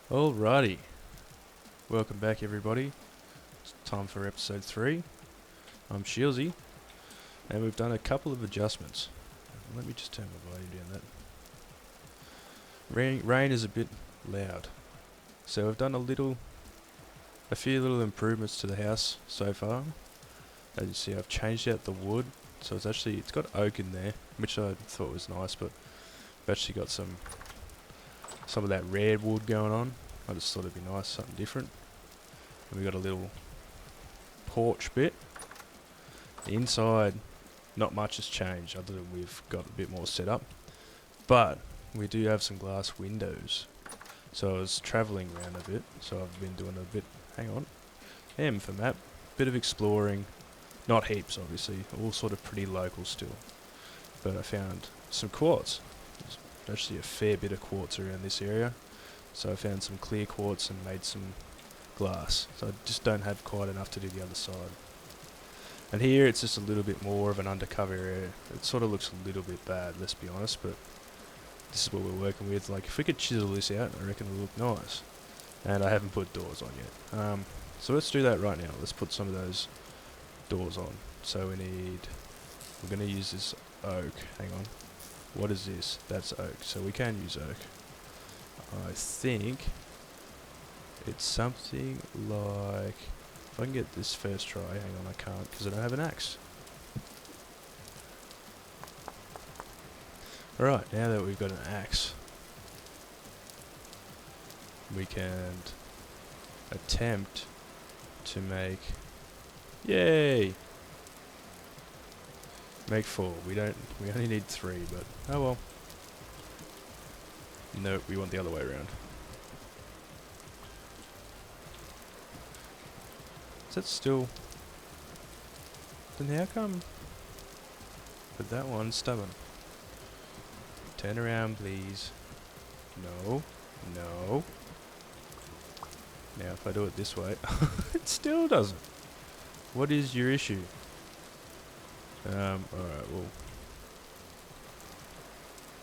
Alrighty, welcome back everybody. It's time for episode 3. I'm Shieldsy, and we've done a couple of adjustments. Let me just turn my volume down. That rain is a bit loud, so we've done a few little improvements to the house so far. As you see, I've changed out the wood, so it's got oak in there, which I thought was nice, but I've actually got some of that redwood going on. I just thought it'd be nice, something different. And we got a little porch bit. The inside, not much has changed other than we've got a bit more set up. But we do have some glass windows. So I was travelling around a bit, so I've been doing a bit, hang on, M for map, bit of exploring, not heaps obviously, all sort of pretty local still. But I found some quartz. There's actually a fair bit of quartz around this area. So I found some clear quartz and made some glass. So I just don't have quite enough to do the other side. And here it's just a little bit more of an undercover area. It sort of looks a little bit bad, let's be honest, but this is what we're working with. Like, if we could chisel this out, I reckon it'll look nice. And I haven't put doors on yet. So let's do that right now. Let's put some of those doors on. So we're going to use this oak. Hang on. What is this? That's oak. So we can use oak. I think it's something like, if I can get this first try, hang on, I can't because I don't have an axe. Alright, now that we've got an axe, we can attempt to make, yay! Make 4. We only need 3, but oh well. No, we want the other way around. Is that still... Then how come... But that one's stubborn. Turn around, please. No. No. Now if I do it this way... it still doesn't. What is your issue? Alright, well...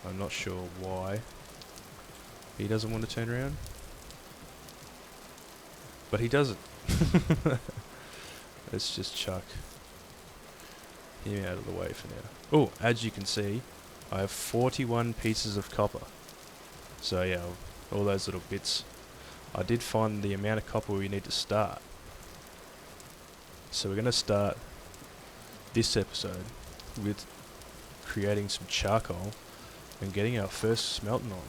I'm not sure why he doesn't want to turn around. But he doesn't. Let's just chuck him out of the way for now. Oh, as you can see, I have 41 pieces of copper. So yeah, all those little bits. I did find the amount of copper we need to start. So we're going to start this episode with creating some charcoal and getting our first smelting on.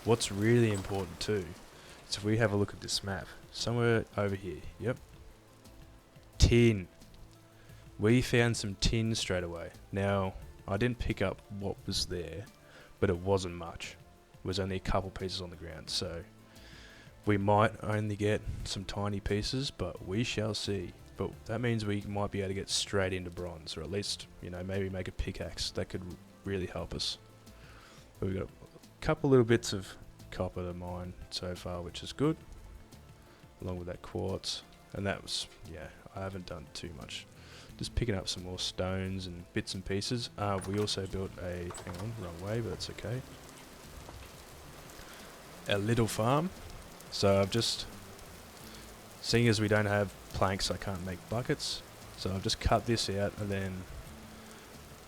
What's really important too is if we have a look at this map, somewhere over here, yep, tin. We found some tin straight away. Now, I didn't pick up what was there, but it wasn't much. It was only a couple pieces on the ground, so we might only get some tiny pieces, but we shall see. But that means we might be able to get straight into bronze, or at least, you know, maybe make a pickaxe. That could really help us. But we've got couple little bits of copper to mine so far, which is good, along with that quartz. And that was, yeah, I haven't done too much, just picking up some more stones and bits and pieces. We also built hang on, wrong way, but it's okay, a little farm. So I've just, seeing as we don't have planks, I can't make buckets, so I've just cut this out, and then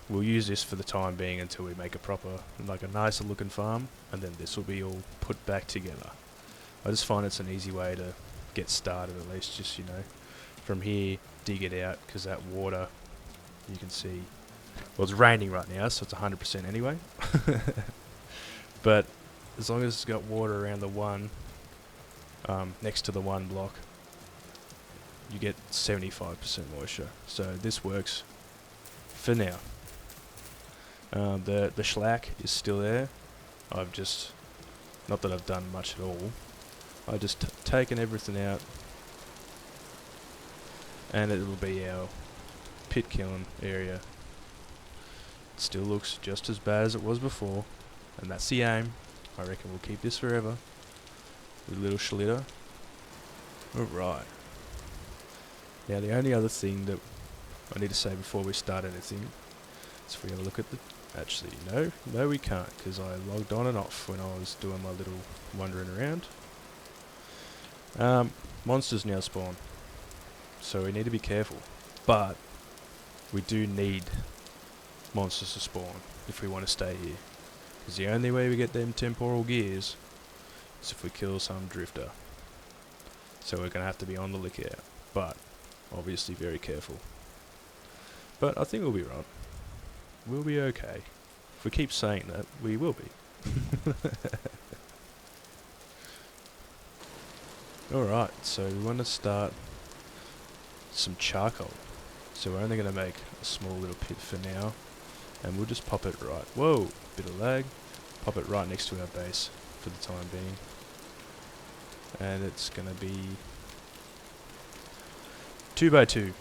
we'll use this for the time being until we make a proper, like a nicer looking farm, and then this will be all put back together. I just find it's an easy way to get started, at least, just, you know, from here, dig it out, because that water, you can see, well, it's raining right now, so it's 100% anyway. But as long as it's got water around the one, next to the one block, you get 75% moisture. So this works for now. The shellac is still there. I've just, not that I've done much at all, I've just taken everything out, and it'll be our pit kiln area. It still looks just as bad as it was before, and that's the aim. I reckon we'll keep this forever with a little schlitter. Alright. Now the only other thing that I need to say before we start anything is if we have a look at the... Actually, no we can't, because I logged on and off when I was doing my little wandering around. Monsters now spawn, so we need to be careful. But we do need monsters to spawn if we want to stay here. Because the only way we get them temporal gears is if we kill some drifter. So we're going to have to be on the lookout, but obviously very careful. But I think we'll be right. We'll be okay. If we keep saying that, we will be. Alright, so we want to start some charcoal. So we're only going to make a small little pit for now, and we'll just pop it right. Whoa, bit of lag. Pop it right next to our base for the time being. And it's going to be 2x2.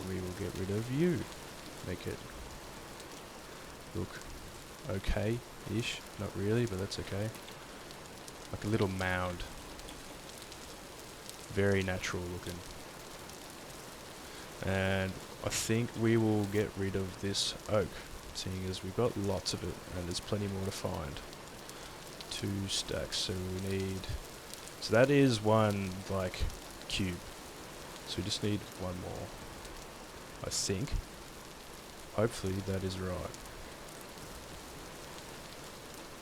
We will get rid of you. Make it look okay-ish. Not really, but that's okay. Like a little mound. Very natural looking. And I think we will get rid of this oak, seeing as we've got lots of it and there's plenty more to find. 2 stacks, so we need... So that is one, like, cube. So we just need one more, I think. Hopefully that is right.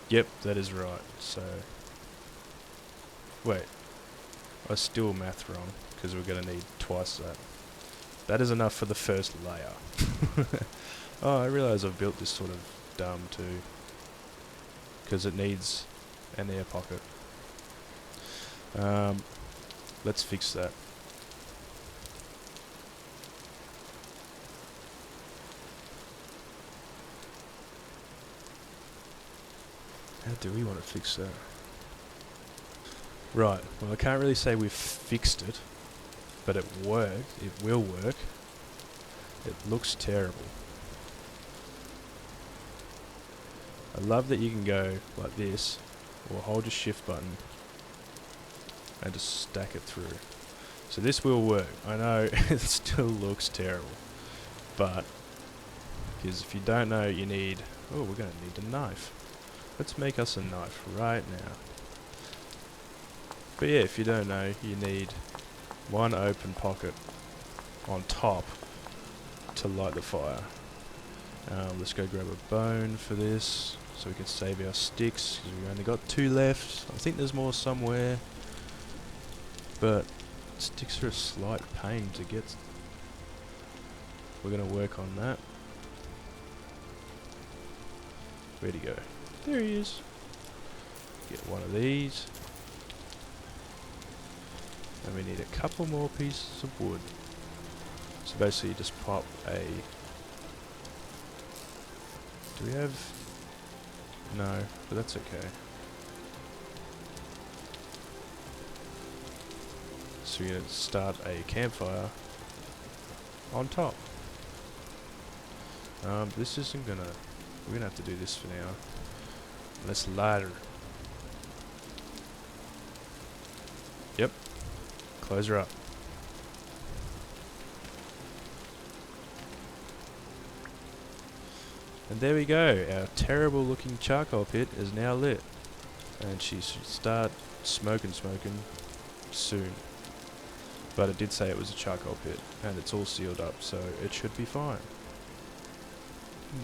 Yep, that is right, so... Wait. I still math wrong, because we're going to need twice that. That is enough for the first layer. Oh, I realise I've built this sort of dumb too. Because it needs an air pocket. Let's fix that. How do we want to fix that? Right, well I can't really say we've fixed it, but it worked, it will work. It looks terrible. I love that you can go like this, or hold your shift button and just stack it through. So this will work. I know it still looks terrible, but because if you don't know, you need... Oh, we're going to need a knife. Let's make us a knife right now. But yeah, if you don't know, you need one open pocket on top to light the fire. Let's go grab a bone for this, so we can save our sticks, because we've only got 2 left. I think there's more somewhere, but sticks are a slight pain to get. We're going to work on that. Where'd he go? There he is. Get one of these. And we need a couple more pieces of wood. So basically you just pop a... Do we have... No, but that's okay. So we're going to start a campfire on top. This isn't gonna... We're gonna have to do this for now. Let's ladder. Yep. Close her up. And there we go. Our terrible looking charcoal pit is now lit. And she should start smoking soon. But it did say it was a charcoal pit. And it's all sealed up, so it should be fine.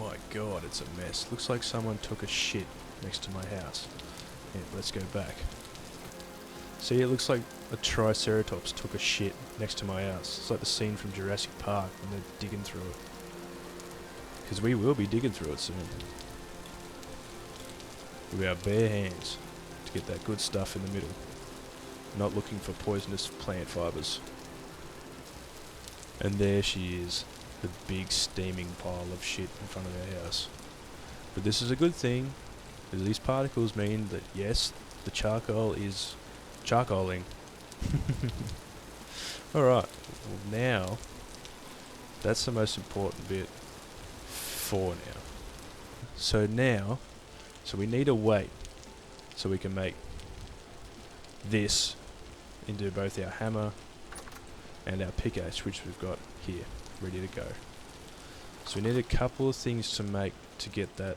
My god, it's a mess. Looks like someone took a shit next to my house. Yeah, let's go back. See, it looks like a triceratops took a shit next to my house. It's like the scene from Jurassic Park when they're digging through it. Because we will be digging through it soon. With our bare hands to get that good stuff in the middle. Not looking for poisonous plant fibres. And there she is. The big steaming pile of shit in front of our house. But this is a good thing, because these particles mean that yes, the charcoal is charcoaling. Alright, well now, that's the most important bit for now. So we need a weight, so we can make this into both our hammer and our pickaxe, which we've got here, ready to go. So we need a couple of things to make to get that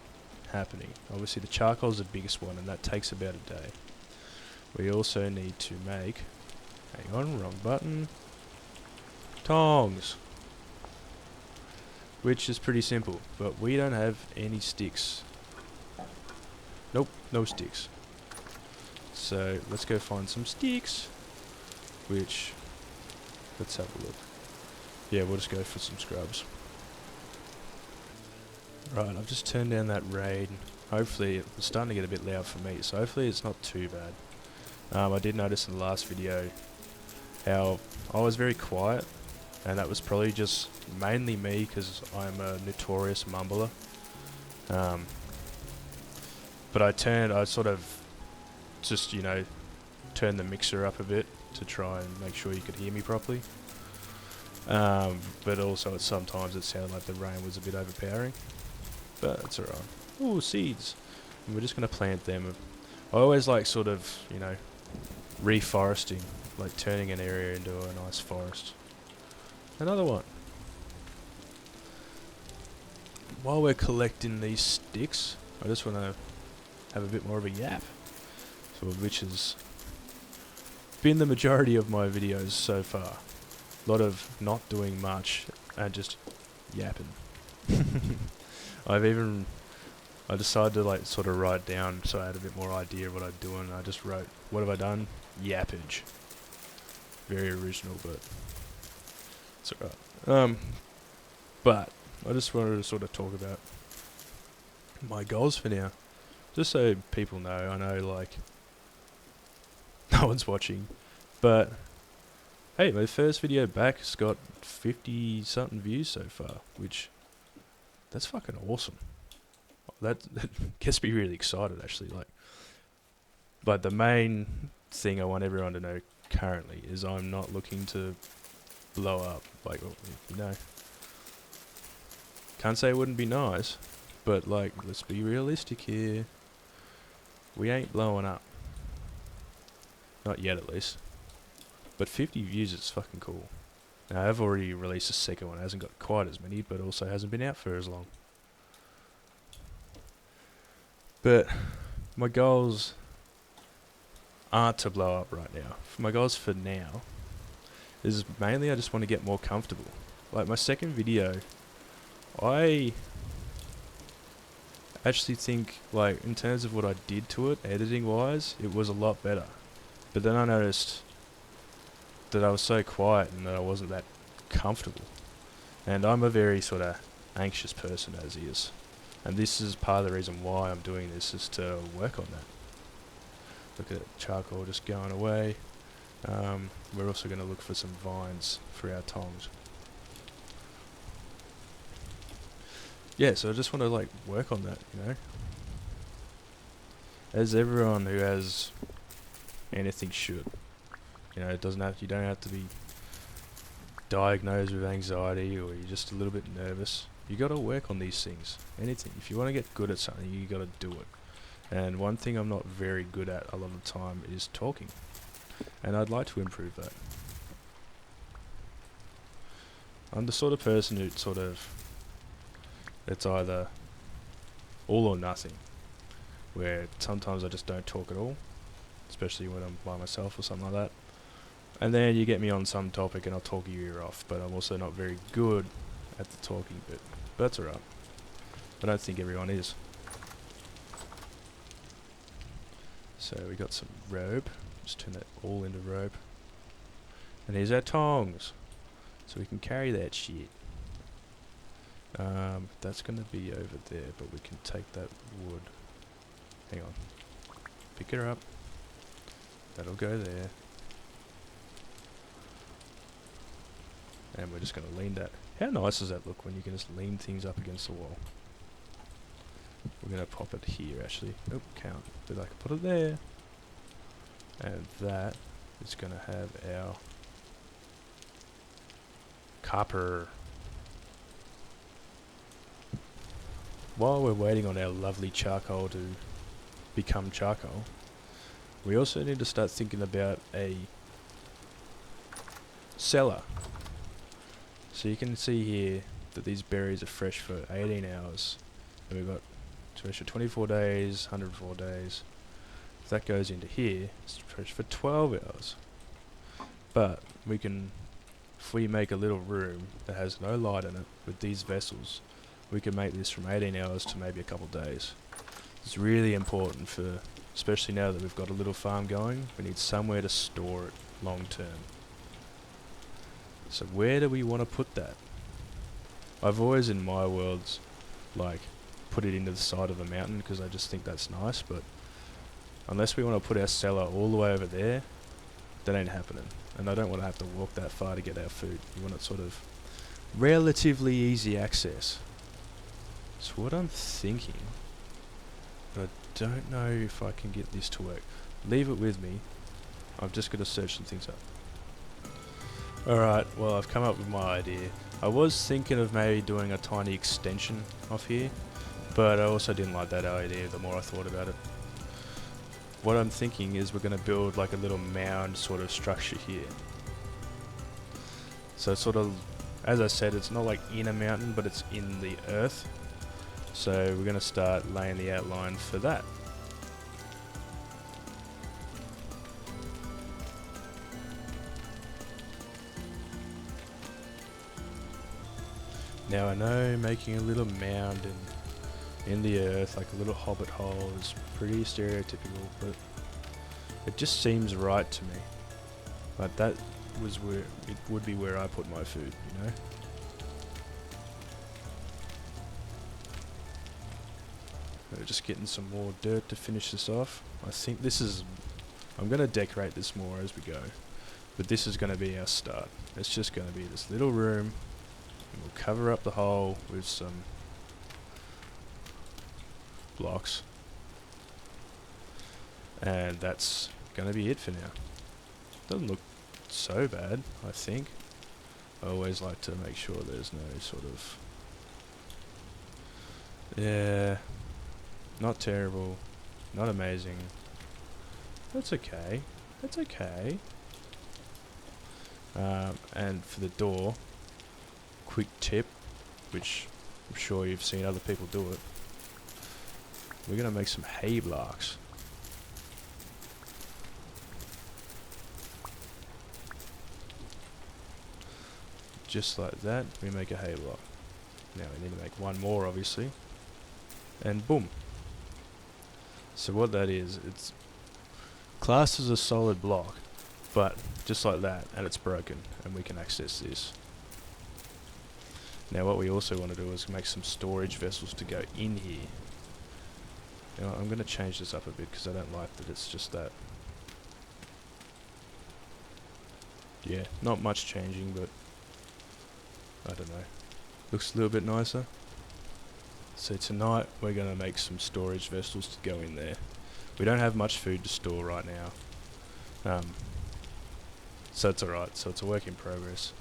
happening. Obviously the charcoal is the biggest one, and that takes about a day. We also need to make, hang on, wrong button, tongs, which is pretty simple, but we don't have any sticks. Nope, no sticks. So let's go find some sticks, which, let's have a look. Yeah, we'll just go for some scrubs. Right, I've just turned down that raid. Hopefully, it's starting to get a bit loud for me, so hopefully it's not too bad. I did notice in the last video how I was very quiet, and that was probably just mainly me because I'm a notorious mumbler. But I sort of just, you know, turned the mixer up a bit to try and make sure you could hear me properly. But also sometimes it sounded like the rain was a bit overpowering. But it's alright. Ooh, seeds. And we're just going to plant them. I always like sort of, you know, reforesting. Like turning an area into a nice forest. Another one. While we're collecting these sticks, I just want to have a bit more of a yap. So, which has been the majority of my videos so far. A lot of not doing much and just yapping. I decided to like sort of write down so I had a bit more idea of what I'd do, and I just wrote, what have I done? Yappage. Very original, but it's alright. But I just wanted to sort of talk about my goals for now. Just so people know, I know like no one's watching, but hey, my first video back has got 50 something views so far, which that's fucking awesome. That gets me really excited actually. Like the main thing I want everyone to know currently is I'm not looking to blow up. Like, you know, can't say it wouldn't be nice, but like, let's be realistic here. We ain't blowing up. Not yet, at least. But 50 views is fucking cool. Now, I've already released a second one. It hasn't got quite as many, but also hasn't been out for as long. But my goals aren't to blow up right now. My goals for now is mainly I just want to get more comfortable. Like my second video, I actually think, like, in terms of what I did to it, editing wise, it was a lot better. But then I noticed that I was so quiet and that I wasn't that comfortable. And I'm a very sort of anxious person as is. And this is part of the reason why I'm doing this, is to work on that. Look at charcoal just going away. We're also going to look for some vines for our tongs. Yeah, so I just want to like work on that, you know. As everyone who has anything should. You know, you don't have to be diagnosed with anxiety or you're just a little bit nervous. You got to work on these things. Anything. If you want to get good at something, you got to do it. And one thing I'm not very good at a lot of the time is talking. And I'd like to improve that. I'm the sort of person who it's either all or nothing. Where sometimes I just don't talk at all. Especially when I'm by myself or something like that. And then you get me on some topic and I'll talk your ear off. But I'm also not very good at the talking bit. But that's alright. I don't think everyone is. So we got some rope. Just turn that all into rope. And here's our tongs. So we can carry that shit. That's going to be over there, but we can take that wood. Hang on. Pick her up. That'll go there. And we're just going to lean that. How nice does that look when you can just lean things up against the wall? We're going to pop it here actually. Nope, count. But I can put it there. And that is going to have our copper. While we're waiting on our lovely charcoal to become charcoal, we also need to start thinking about a cellar. So you can see here that these berries are fresh for 18 hours. And we've got Stretch for 24 days, 104 days. If that goes into here, stretch for 12 hours. But we can, if we make a little room that has no light in it with these vessels, we can make this from 18 hours to maybe a couple days. It's really important for, especially now that we've got a little farm going, we need somewhere to store it long term. So where do we want to put that? I've always in my worlds like put it into the side of a mountain because I just think that's nice, but unless we want to put our cellar all the way over there, that ain't happening. And I don't want to have to walk that far to get our food. You want it sort of relatively easy access. So what I'm thinking, but I don't know if I can get this to work. Leave it with me. I've just got to search some things up. Alright, well I've come up with my idea. I was thinking of maybe doing a tiny extension off here, but I also didn't like that idea the more I thought about it. What I'm thinking is we're going to build like a little mound sort of structure here. So sort of, as I said, it's not like in a mountain, but it's in the earth. So we're going to start laying the outline for that. Now I know making a little mound in the earth, like a little hobbit hole, is pretty stereotypical, but it just seems right to me. Like that was where it would be where I put my food, you know? We're just getting some more dirt to finish this off. I think this is, I'm going to decorate this more as we go, but this is going to be our start. It's just going to be this little room. And we'll cover up the hole with some blocks, and that's gonna be it for now. Doesn't look so bad, I think. I always like to make sure there's no sort of, yeah, not terrible, not amazing. That's okay. That's okay. And for the door, quick tip, which I'm sure you've seen other people do it. We're going to make some hay blocks. Just like that, we make a hay block. Now we need to make one more, obviously. And boom. So what that is, it's classed as a solid block, but just like that, and it's broken, and we can access this. Now what we also want to do is make some storage vessels to go in here. Now I'm going to change this up a bit because I don't like that it's just that. Yeah, not much changing, but I don't know. Looks a little bit nicer. So tonight we're going to make some storage vessels to go in there. We don't have much food to store right now. So it's alright, so it's a work in progress.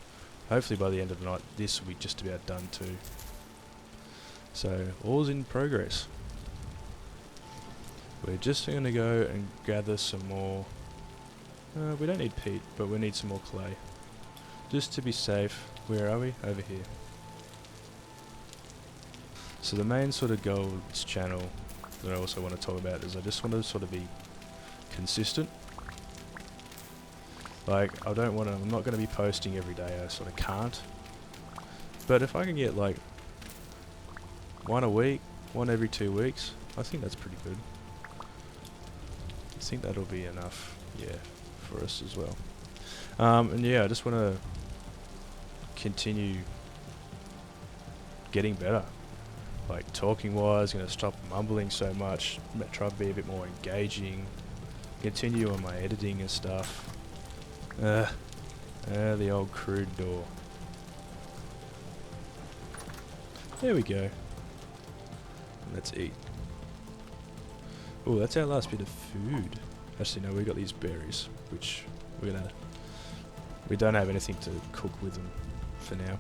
Hopefully by the end of the night this will be just about done too. So all's in progress. We're just going to go and gather some more. We don't need peat, but we need some more clay. Just to be safe. Where are we? Over here. So the main sort of goal of this channel that I also want to talk about is I just want to sort of be consistent. Like, I'm not going to be posting every day, I sort of can't. But if I can get like one a week, one every 2 weeks, I think that's pretty good. I think that'll be enough, yeah, for us as well. And yeah, I just want to continue getting better. Like talking wise, going to stop mumbling so much, try to be a bit more engaging, continue on my editing and stuff. The old crude door. There we go. Let's eat. Oh, that's our last bit of food. Actually, no, we got these berries, which we don't have anything to cook with them for now.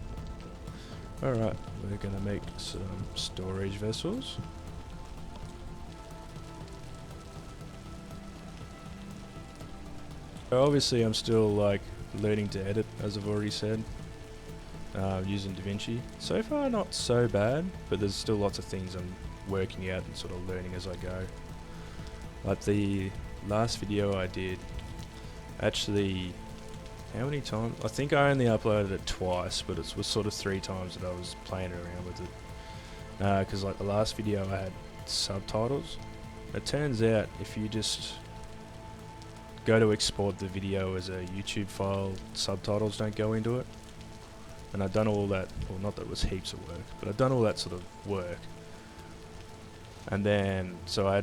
Alright, we're gonna make some storage vessels. Obviously, I'm still like learning to edit, as I've already said, using DaVinci. So far, not so bad, but there's still lots of things I'm working out and sort of learning as I go. Like the last video I did, actually, how many times? I think I only uploaded it twice, but it was sort of 3 times that I was playing around with it. Because like the last video I had subtitles. It turns out if you just go to export the video as a YouTube file, subtitles don't go into it. And I'd done all that, well not that it was heaps of work, but I'd done all that sort of work. And then, so I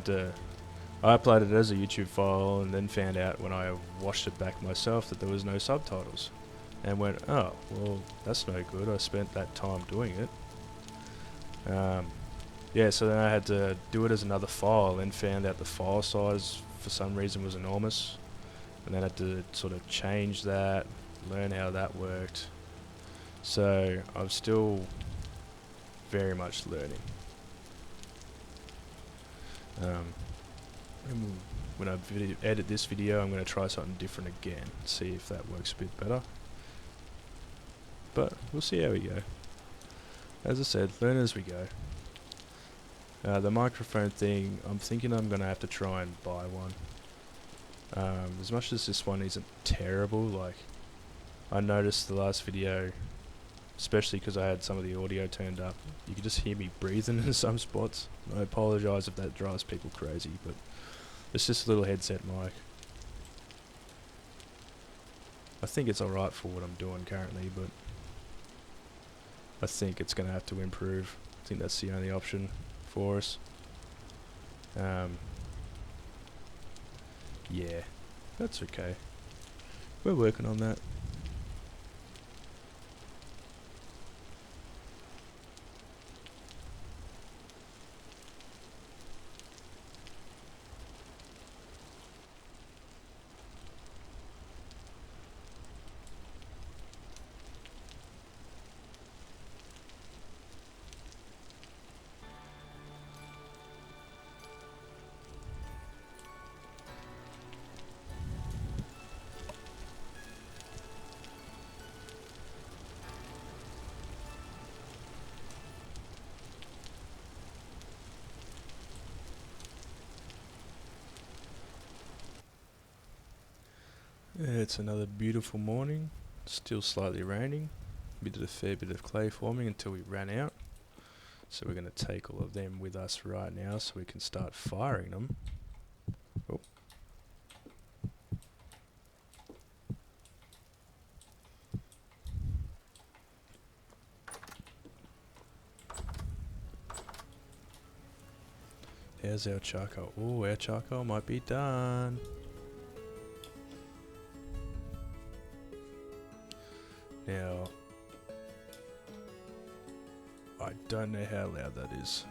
uploaded it as a YouTube file and then found out when I watched it back myself that there was no subtitles. And went, oh, well that's no good, I spent that time doing it. Yeah, so then I had to do it as another file and found out the file size for some reason was enormous. And then I had to sort of change that, learn how that worked. So I'm still very much learning. And when I edit this video, I'm going to try something different again, see if that works a bit better. But we'll see how we go. As I said, learn as we go. The microphone thing, I'm thinking I'm going to have to try and buy one. As much as this one isn't terrible, like I noticed the last video, especially because I had some of the audio turned up, you could just hear me breathing in some spots. I apologise if that drives people crazy, but it's just a little headset mic. I think it's alright for what I'm doing currently, but I think it's going to have to improve. I think that's the only option for us. Yeah, that's okay. We're working on that. It's another beautiful morning, still slightly raining. We did a fair bit of clay forming until we ran out. So we're going to take all of them with us right now so we can start firing them. Oh. There's our charcoal. Oh, our charcoal might be done. Now, I don't know how loud that is.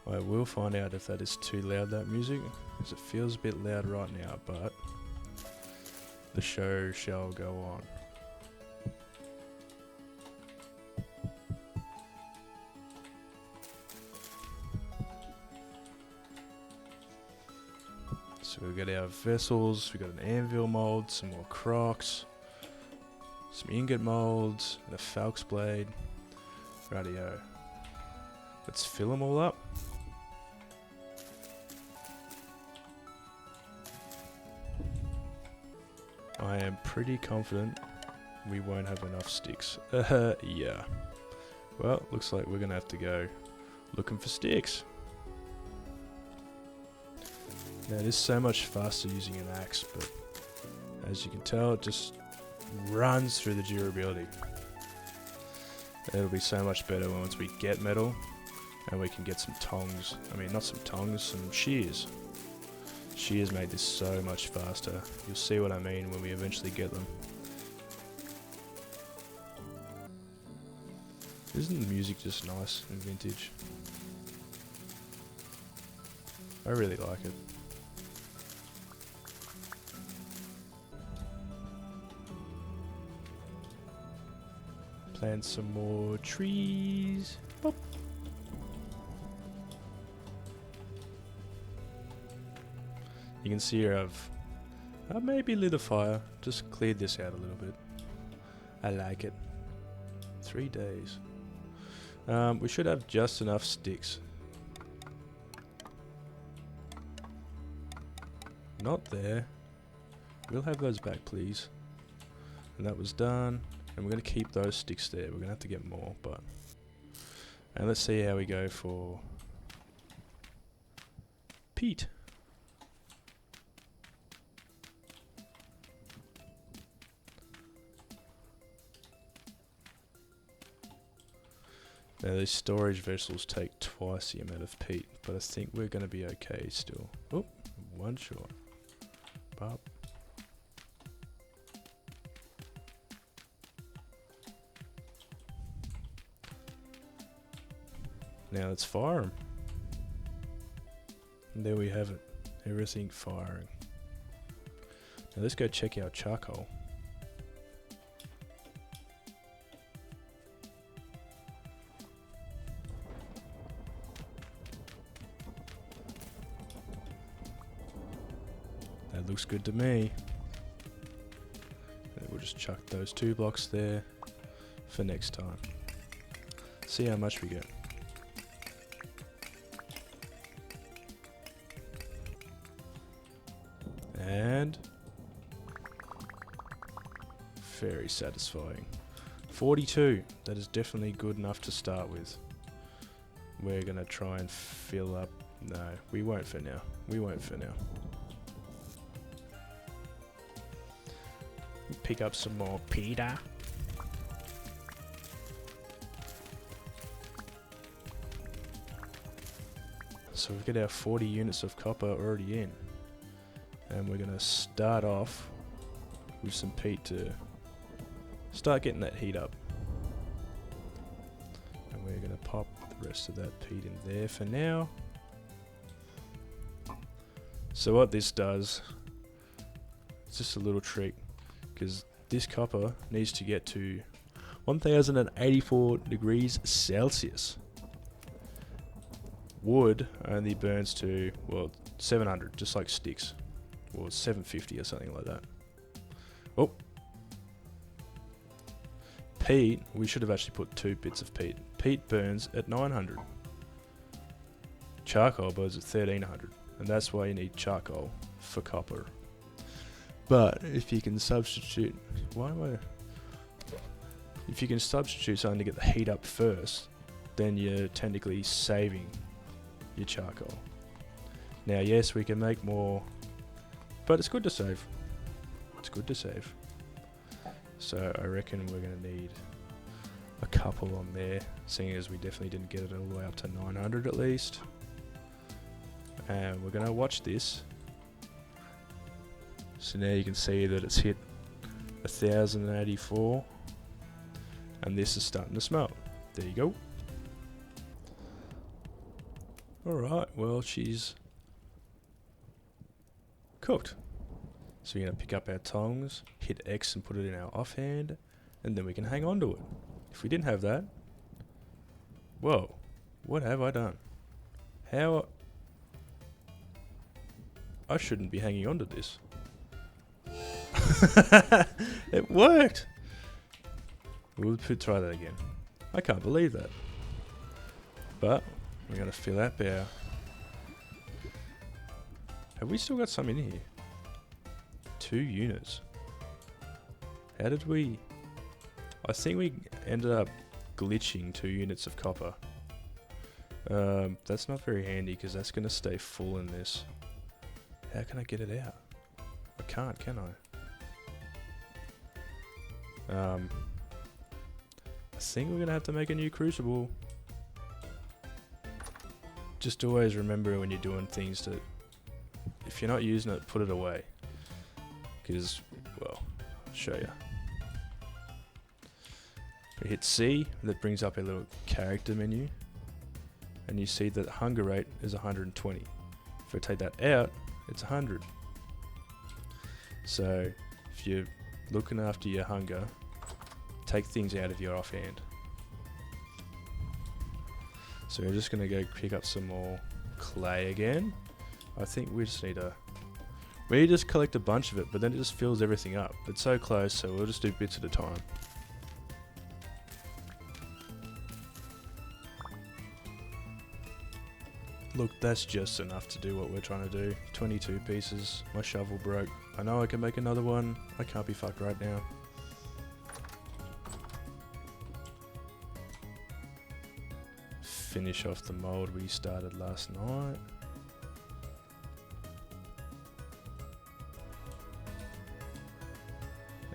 I will find out if that is too loud, that music, because it feels a bit loud right now, but the show shall go on. So we've got our vessels, we've got an anvil mould, some more crocks, some ingot moulds, and a falx blade. Rightio. Let's fill them all up. I am pretty confident we won't have enough sticks. Yeah. Well, looks like we're gonna have to go looking for sticks. Now it is so much faster using an axe, but as you can tell, it just runs through the durability. It'll be so much better once we get metal and we can get some tongs. I mean, not some tongs, some shears. Shears made this so much faster. You'll see what I mean when we eventually get them. Isn't the music just nice and vintage? I really like it. Plant some more trees. Boop. You can see here I've maybe lit a fire, just cleared this out a little bit. I like it. 3 days. We should have just enough sticks. Not there. We'll have those back, please. And that was done. And we're going to keep those sticks there. We're going to have to get more, but... And let's see how we go for... peat. Now these storage vessels take twice the amount of peat, but I think we're going to be okay still. Oh, one short. Bop. Now let's fire them. And there we have it. Everything firing. Now let's go check our charcoal. That looks good to me. And we'll just chuck those 2 blocks there for next time. See how much we get. And very satisfying. 42. That is definitely good enough to start with. We're gonna try and fill up. No, we won't for now. We won't for now. Pick up some more Peter. So we've got our 40 units of copper already in. And we're going to start off with some peat to start getting that heat up. And we're going to pop the rest of that peat in there for now. So what this does, it's just a little trick, because this copper needs to get to 1084 degrees Celsius. Wood only burns to, well, 700, just like sticks. Or 750 or something like that. Oh. Peat, we should have actually put 2 bits of peat. Peat burns at 900. Charcoal burns at 1300. And that's why you need charcoal for copper. But if you can substitute... If you can substitute something to get the heat up first, then you're technically saving your charcoal. Now yes, we can make more... But it's good to save. It's good to save. So I reckon we're going to need a couple on there, seeing as we definitely didn't get it all the way up to 900 at least. And we're going to watch this. So now you can see that it's hit 1084. And this is starting to smelt. There you go. Alright, well she's cooked. So we're going to pick up our tongs, hit X and put it in our offhand, and then we can hang on to it. If we didn't have that, whoa, what have I done? How? I shouldn't be hanging on to this. It worked! We'll try that again. I can't believe that. But we're going to fill up our... Have we still got some in here? 2 units. How did we... I think we ended up glitching 2 units of copper. That's not very handy because that's going to stay full in this. How can I get it out? I can't, can I? I think we're going to have to make a new crucible. Just always remember when you're doing things to... If you're not using it, put it away. Because, well, I'll show you. We hit C, that brings up a little character menu. And you see that hunger rate is 120. If I take that out, it's 100. So, if you're looking after your hunger, take things out of your offhand. So we're just going to go pick up some more clay again. I think we just need a... We just collect a bunch of it, but then it just fills everything up. It's so close, so we'll just do bits at a time. Look, that's just enough to do what we're trying to do. 22 pieces. My shovel broke. I know I can make another one. I can't be fucked right now. Finish off the mold we started last night.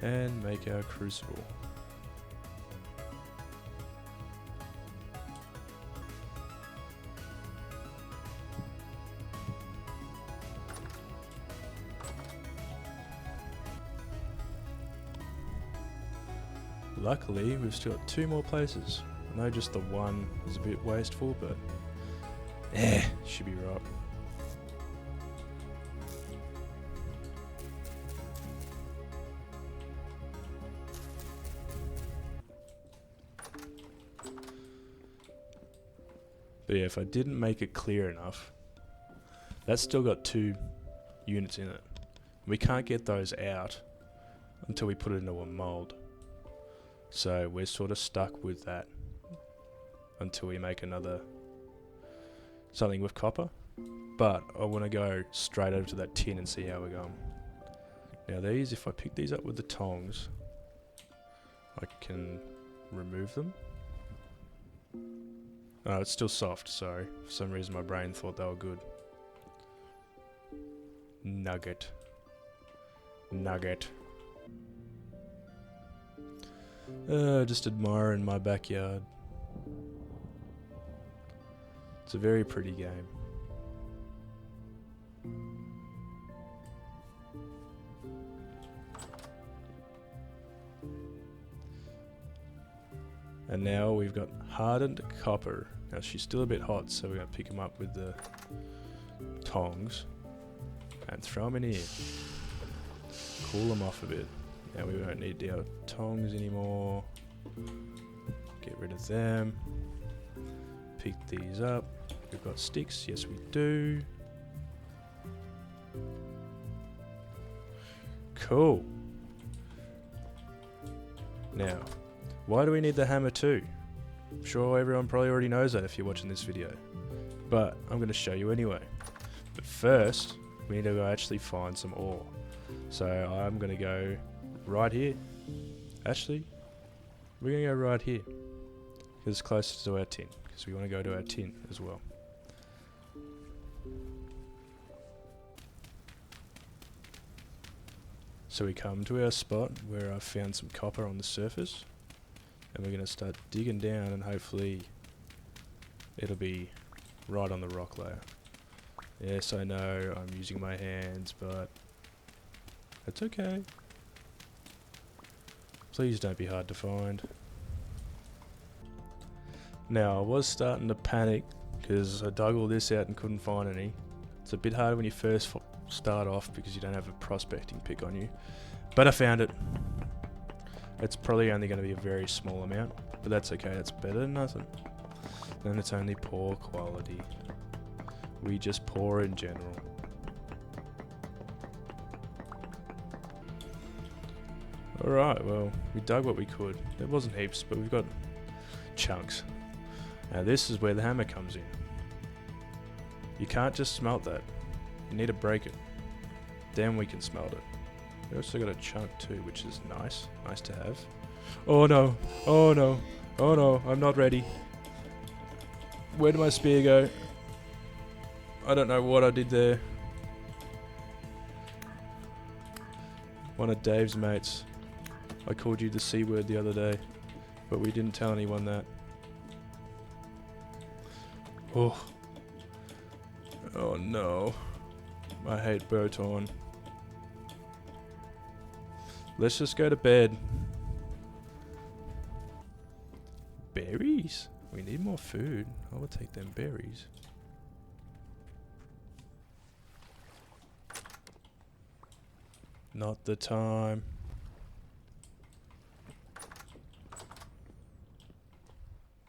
And make our crucible. Luckily, we've still got 2 more places. I know just the one is a bit wasteful, but should be right. But yeah, if I didn't make it clear enough, that's still got 2 units in it. We can't get those out until we put it into a mold. So we're sort of stuck with that until we make another something with copper. But I want to go straight over to that tin and see how we're going. Now these, if I pick these up with the tongs, I can remove them. Oh, it's still soft, sorry. For some reason my brain thought they were good. Nugget. Just admiring my backyard. It's a very pretty game. And now we've got hardened copper. Now she's still a bit hot, so we're going to pick them up with the tongs and throw them in here. Cool them off a bit. Now we won't need our tongs anymore. Get rid of them. Pick these up. We've got sticks. Yes, we do. Cool. Now, why do we need the hammer too? I'm sure everyone probably already knows that if you're watching this video. But I'm going to show you anyway. But first, we need to go actually find some ore. So I'm going to go right here. Actually, we're going to go right here. Because it's closer to our tin. Because we want to go to our tin as well. So we come to our spot where I found some copper on the surface. And we're going to start digging down and hopefully it'll be right on the rock layer. Yes, I know I'm using my hands, but it's okay. Please don't be hard to find. Now, I was starting to panic because I dug all this out and couldn't find any. It's a bit hard when you first start off because you don't have a prospecting pick on you. But I found it. It's probably only going to be a very small amount, but that's okay. It's better than nothing. And it's only poor quality. We just poor in general. Alright, well, we dug what we could. There wasn't heaps, but we've got chunks. Now this is where the hammer comes in. You can't just smelt that. You need to break it. Then we can smelt it. We also got a chunk too, which is nice. Nice to have. Oh no! Oh no! Oh no! I'm not ready. Where did my spear go? I don't know what I did there. One of Dave's mates. I called you the C word the other day, but we didn't tell anyone that. Oh. Oh no. I hate Boton. Let's just go to bed. Berries? We need more food. I will take them berries. Not the time.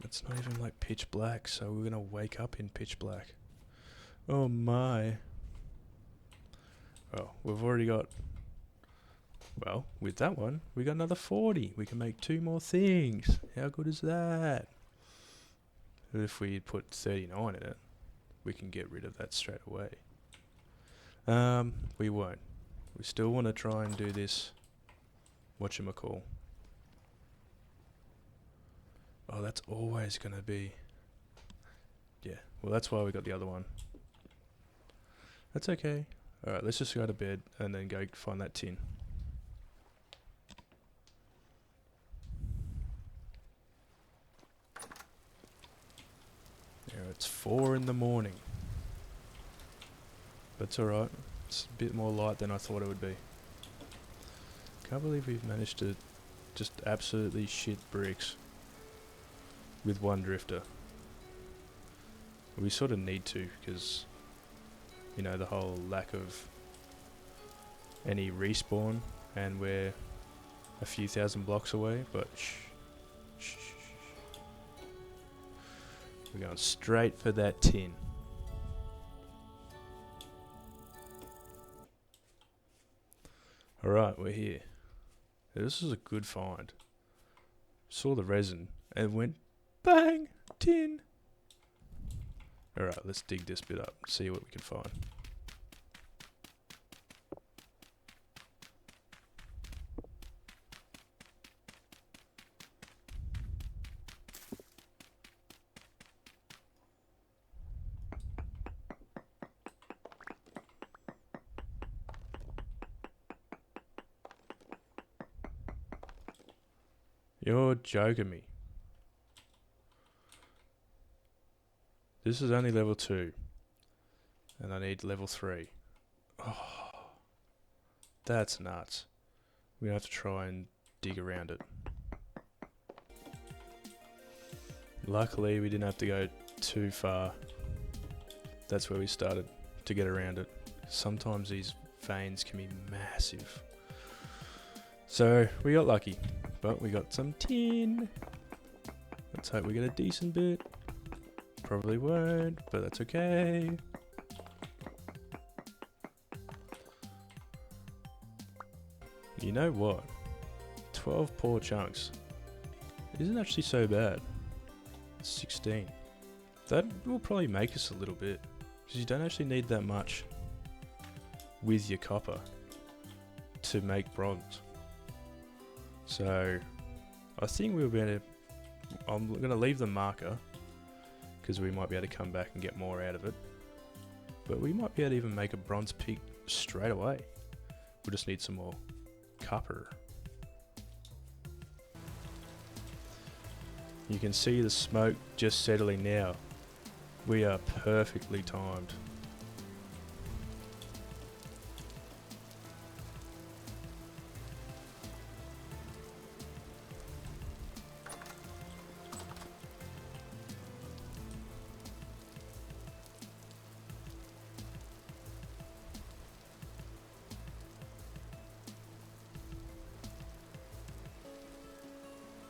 It's not even like pitch black, so we're gonna wake up in pitch black. Oh my. Well, we've already got... Well, with that one, we got another 40. We can make 2 more things. How good is that? What if we put 39 in it? we can get rid of that straight away. We won't. We still want to try and do this. Whatchamacall. Oh, that's always going to be... Yeah, well that's why we got the other one. That's okay. Alright, let's just go to bed and then go find that tin. There, it's 4 in the morning. That's alright. It's a bit more light than I thought it would be. Can't believe we've managed to just absolutely shit bricks with one drifter. We sort of need to, because, you know, the whole lack of any respawn, and we're a few thousand blocks away, but shh. We're going straight for that tin. Alright, we're here. This is a good find. Saw the resin and went bang! Tin! Alright, let's dig this bit up, see what we can find. You're joking me. This is only level 2. And I need level 3. Oh, that's nuts. We're going to have to try and dig around it. Luckily, we didn't have to go too far. That's where we started to get around it. Sometimes these veins can be massive. So, we got lucky. But we got some tin. Let's hope we get a decent bit. Probably won't, but that's okay. You know what? 12 poor chunks isn't actually so bad. It's 16. That will probably make us a little bit, because you don't actually need that much with your copper to make bronze. So, I think we'll be able to... I'm going to leave the marker, because we might be able to come back and get more out of it. But we might be able to even make a bronze pick straight away. We'll just need some more copper. You can see the smoke just settling now. We are perfectly timed.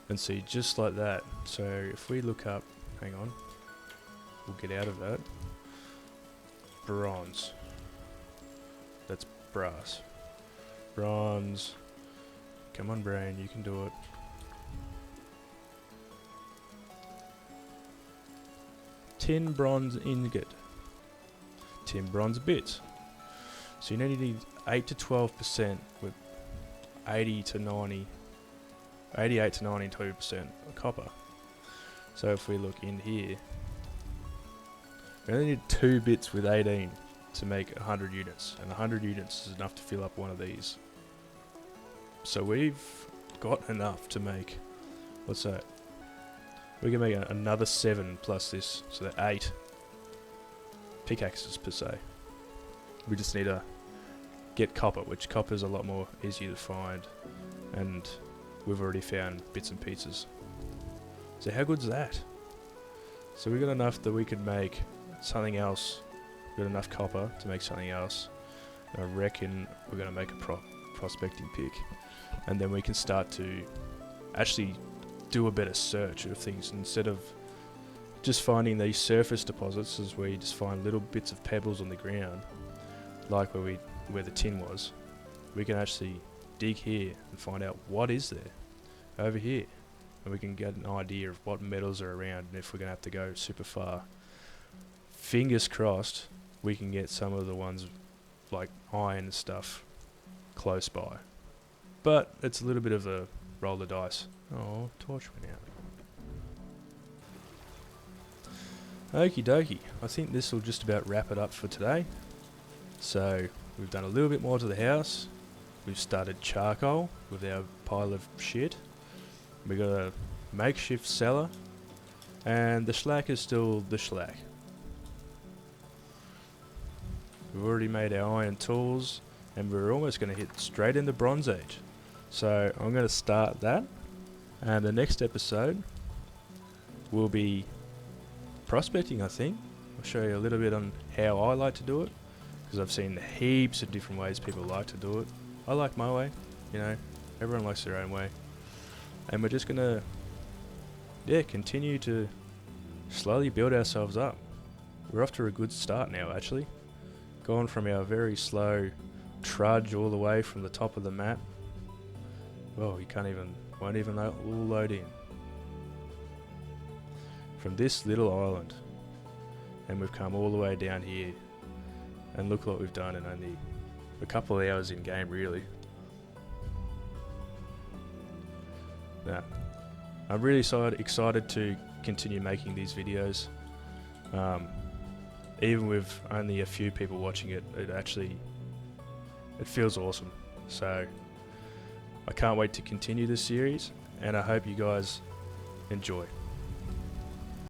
And see, just like that. So if we look up, hang on, we'll get out of that. Bronze. That's brass. Bronze. Come on, brain, you can do it. Tin bronze ingot. Tin bronze bits. So you need 8 to 12% with 88 to 92% copper. So if we look in here, we only need 2 bits with 18 to make 100 units, and 100 units is enough to fill up one of these. So we've got enough to make, what's that? We can make another 7 plus this, so they're 8 pickaxes per se. We just need to get copper, which copper is a lot more easier to find, and we've already found bits and pieces. So how good's that? So we got enough that we could make something else. We got enough copper to make something else. And I reckon we're going to make a prospecting pick. And then we can start to actually do a better search of things, instead of just finding these surface deposits, as where you just find little bits of pebbles on the ground, like where the tin was. We can actually dig here and find out what is there over here, and we can get an idea of what metals are around, and if we're going to have to go super far fingers crossed we can get some of the ones like iron and stuff close by. But it's a little bit of a roll the dice. Oh, torch went out. Okie dokie. I think this will just about wrap it up for today. So we've done a little bit more to the house. We've started charcoal with our pile of shit. We got a makeshift cellar. And the shellac is still the shellac. We've already made our iron tools. And we're almost going to hit straight into Bronze Age. So I'm going to start that. And the next episode will be prospecting, I think. I'll show you a little bit on how I like to do it. Because I've seen heaps of different ways people like to do it. I like my way, you know. Everyone likes their own way. And we're just going to, continue to slowly build ourselves up. We're off to a good start now, actually. Gone from our very slow trudge all the way from the top of the map. Well, you won't even load in. From this little island. And we've come all the way down here. And look what we've done in only a couple of hours in game, really. Now, I'm really excited to continue making these videos. Even with only a few people watching it, it feels awesome. So I can't wait to continue this series, and I hope you guys enjoy.